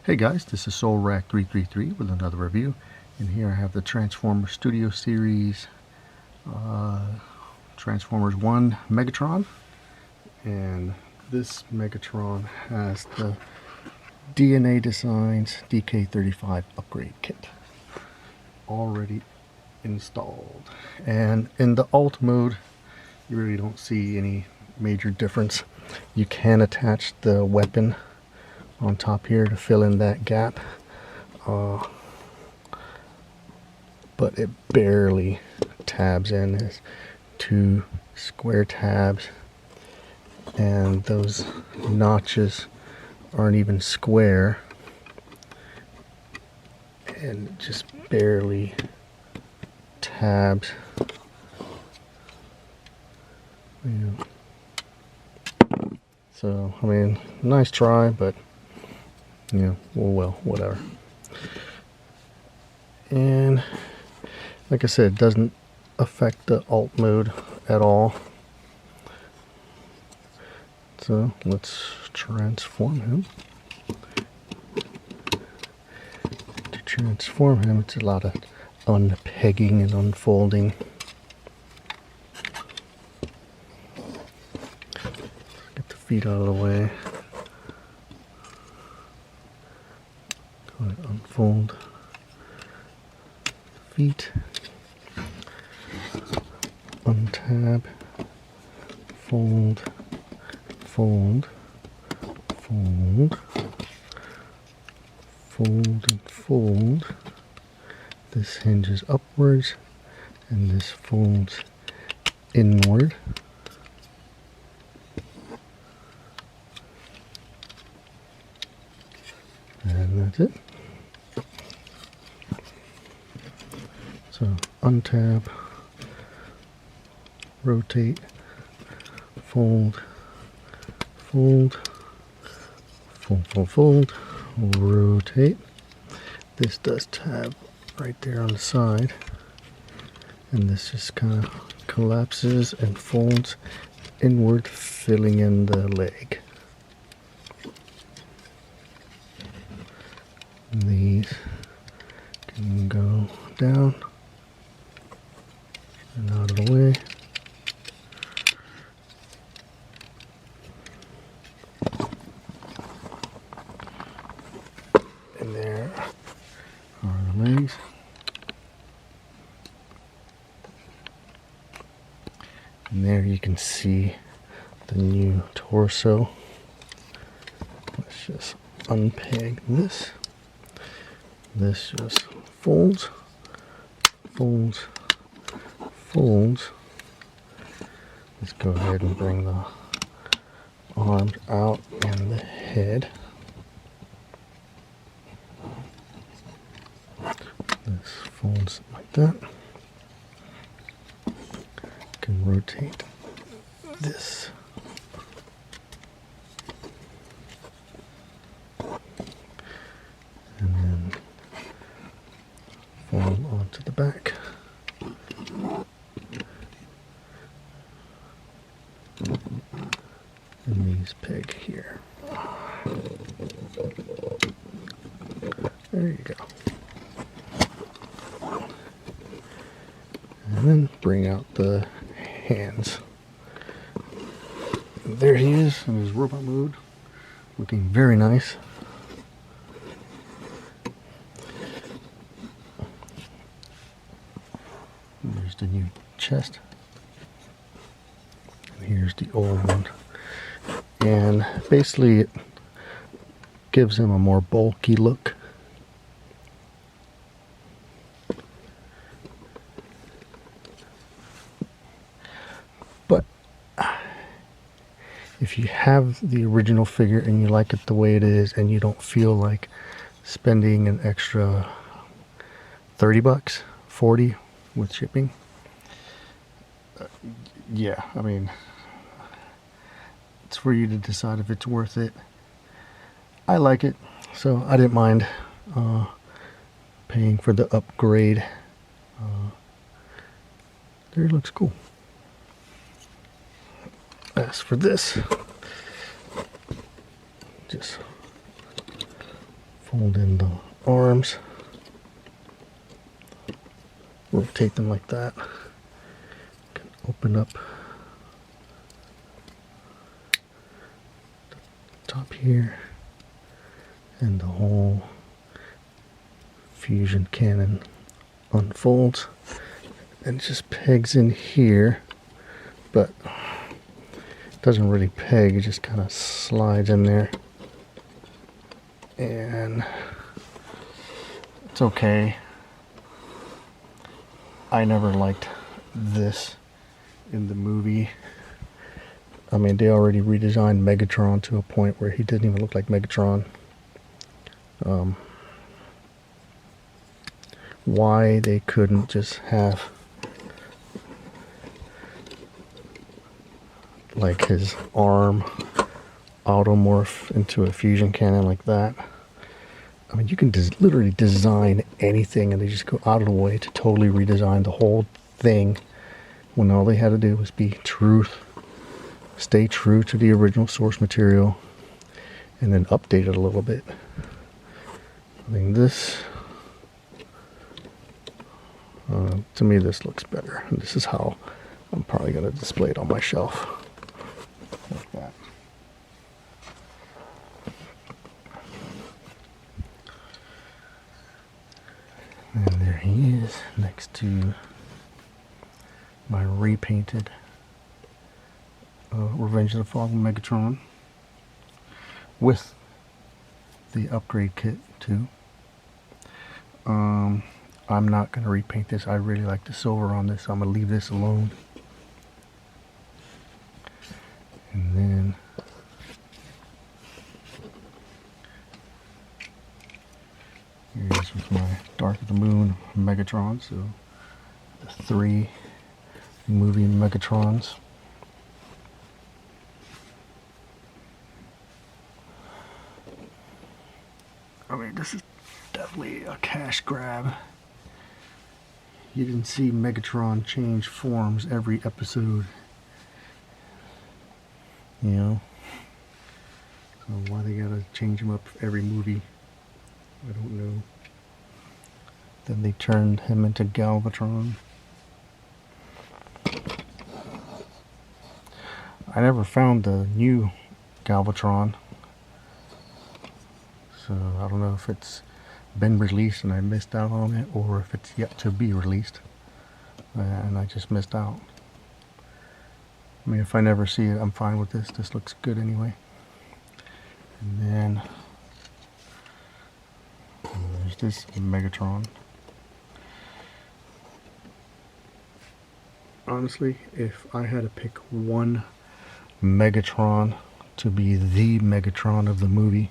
Hey guys, this is SoulRack333 with another review, and here I have the Transformers Studio Series Transformers 1 Megatron, and this Megatron has the DNA Designs DK-35 upgrade kit already installed. And in the alt mode, you really don't see any major difference. You can attach the weapon on top here to fill in that gap, but it barely tabs in. There's two square tabs, and those notches aren't even square, and it just barely tabs. So I mean, nice try, but yeah, well, whatever. And like I said, it doesn't affect the alt mode at all. So let's transform him. To transform him, it's a lot of unpegging and unfolding. Get the feet out of the way. Unfold feet, untab, fold, fold, fold, fold, and fold. This hinges upwards, and this folds inward. And that's it. So untab, rotate, fold, fold, fold, fold, fold, rotate. This does tab right there on the side, and this just kind of collapses and folds inward, filling in the leg. These can go down and out of the way. And there are the legs. And there you can see the new torso. Let's just unpeg this. This just folds, folds, folds. Let's go ahead and bring the arms out and the head. This folds like that. Can rotate this. And then fold onto the back. And these peg here. There you go. And then bring out the hands. And there he is in his robot mode, looking very nice. There's the new chest. And here's the old one. And basically it gives him a more bulky look. But if you have the original figure and you like it the way it is, and you don't feel like spending an extra 30 bucks, 40 with shipping, yeah, I mean, it's for you to decide if it's worth it. I like it, so I didn't mind paying for the upgrade. There, it looks cool. As for this, just Fold in the arms, rotate them like that. Can open up the top here, and the whole fusion cannon unfolds and just pegs in here, but it doesn't really peg, it just kind of slides in there. And it's okay. I never liked this in the movie. I mean, they already redesigned Megatron to a point where he didn't even look like Megatron. Why they couldn't just have like his arm automorph into a fusion cannon like that. I mean, you can literally design anything and they just go out of the way to totally redesign the whole thing when all they had to do was stay true to the original source material and then update it a little bit. I mean, this, to me, this looks better. And this is how I'm probably going to display it on my shelf. Like that. And there he is next to my repainted Revenge of the Fallen Megatron with the upgrade kit too. I'm not going to repaint this. I really like the silver on this, so I'm going to leave this alone. And then here's with my Dark of the Moon Megatron, so the 3 movie Megatrons. I mean, this is definitely a cash grab. You didn't see Megatron change forms every episode. You know? So why they gotta change him up every movie, I don't know. Then they turned him into Galvatron. I never found the new Galvatron, so I don't know if it's been released and I missed out on it, or if it's yet to be released and I just missed out. I mean, if I never see it, I'm fine with this. This looks good anyway. And then there's this Megatron. Honestly, if I had to pick one Megatron to be the Megatron of the movie,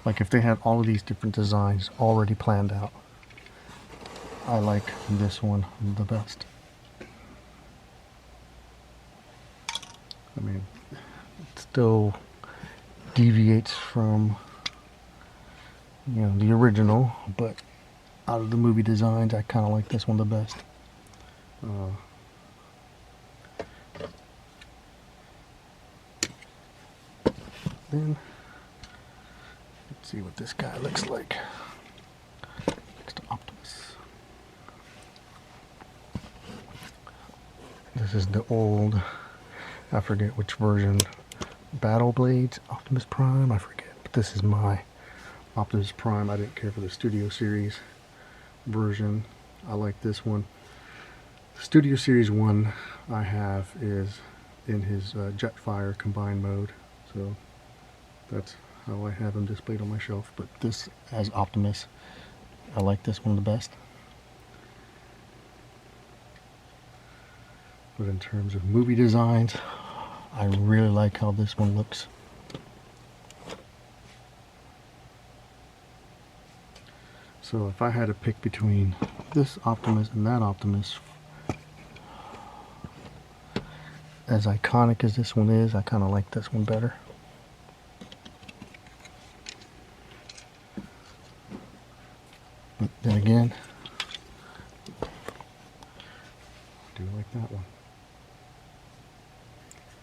like if they had all of these different designs already planned out, I like this one the best. I mean, it still deviates from, you know, the original, but out of the movie designs, I kind of like this one the best. Then let's see what this guy looks like next to Optimus. This is the old, I forget which version, Battle Blades Optimus Prime, I forget, but this is my Optimus Prime. I didn't care for the Studio Series version. I like this one. The Studio Series one I have is in his Jetfire combined mode, so that's how I have him displayed on my shelf. But this as Optimus, I like this one the best. But in terms of movie designs, I really like how this one looks. So if I had to pick between this Optimus and that Optimus, as iconic as this one is, I kind of like this one better. But then again, I do like that one.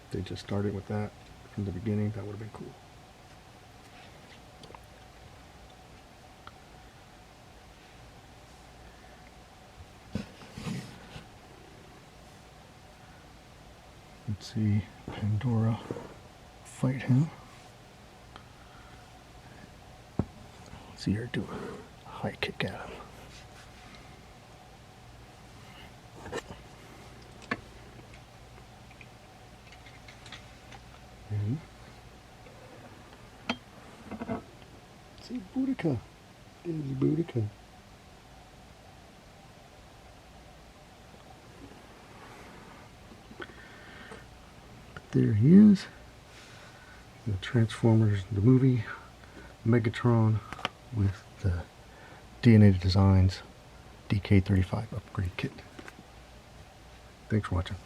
If they just started with that from the beginning, that would have been cool. See Pandora fight him. See her do a high kick at him. And see Boudica. There's Boudica. There he is. The Transformers, the movie, Megatron with the DNA Designs DK-35 upgrade kit. Thanks for watching.